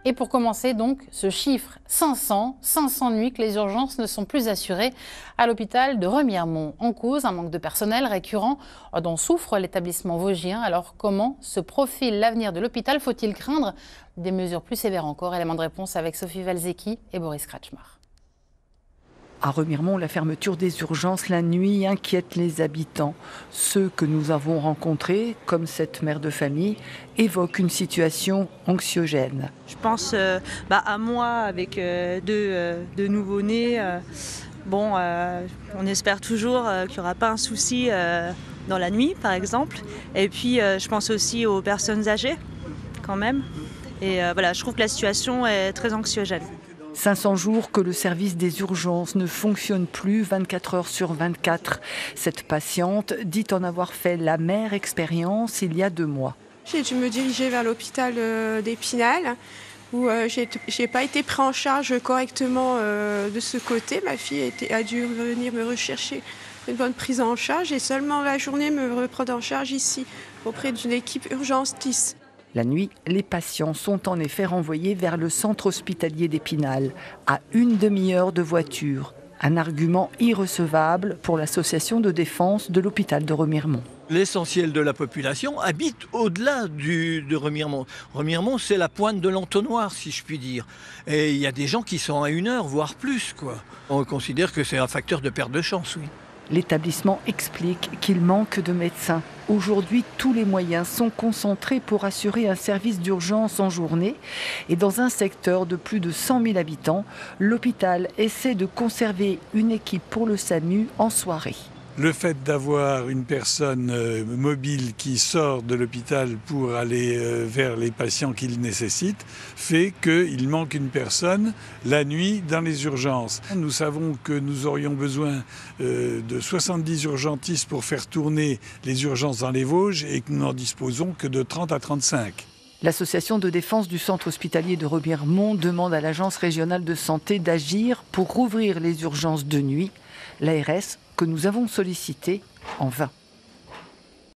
Et pour commencer donc, ce chiffre 500 nuits que les urgences ne sont plus assurées à l'hôpital de Remiremont. En cause, un manque de personnel récurrent dont souffre l'établissement vosgien. Alors comment se profile l'avenir de l'hôpital? Faut-il craindre des mesures plus sévères encore? Élément de réponse avec Sophie Valzecki et Boris Kretschmar. À Remiremont, la fermeture des urgences la nuit inquiète les habitants. Ceux que nous avons rencontrés, comme cette mère de famille, évoquent une situation anxiogène. Je pense à moi avec deux nouveau-nés. On espère toujours qu'il n'y aura pas un souci dans la nuit, par exemple. Et puis, je pense aussi aux personnes âgées, quand même. Et je trouve que la situation est très anxiogène. 500 jours que le service des urgences ne fonctionne plus 24 heures sur 24. Cette patiente dit en avoir fait l'amère expérience il y a 2 mois. J'ai dû me diriger vers l'hôpital d'Épinal où j'ai pas été pris en charge correctement de ce côté. Ma fille a dû venir me rechercher une bonne prise en charge et seulement la journée me reprendre en charge ici auprès d'une équipe urgence 10. La nuit, les patients sont en effet renvoyés vers le centre hospitalier d'Épinal, à une demi-heure de voiture. Un argument irrecevable pour l'association de défense de l'hôpital de Remiremont. L'essentiel de la population habite au-delà de Remiremont. Remiremont, c'est la pointe de l'entonnoir, si je puis dire. Et il y a des gens qui sont à 1 heure, voire plus, quoi. On considère que c'est un facteur de perte de chance, oui. L'établissement explique qu'il manque de médecins. Aujourd'hui, tous les moyens sont concentrés pour assurer un service d'urgence en journée. Et dans un secteur de plus de 100 000 habitants, l'hôpital essaie de conserver une équipe pour le SAMU en soirée. Le fait d'avoir une personne mobile qui sort de l'hôpital pour aller vers les patients qu'il nécessite fait qu'il manque une personne la nuit dans les urgences. Nous savons que nous aurions besoin de 70 urgentistes pour faire tourner les urgences dans les Vosges et que nous n'en disposons que de 30 à 35. L'association de défense du centre hospitalier de Remiremont demande à l'Agence régionale de santé d'agir pour rouvrir les urgences de nuit. L'ARS que nous avons sollicité en vain.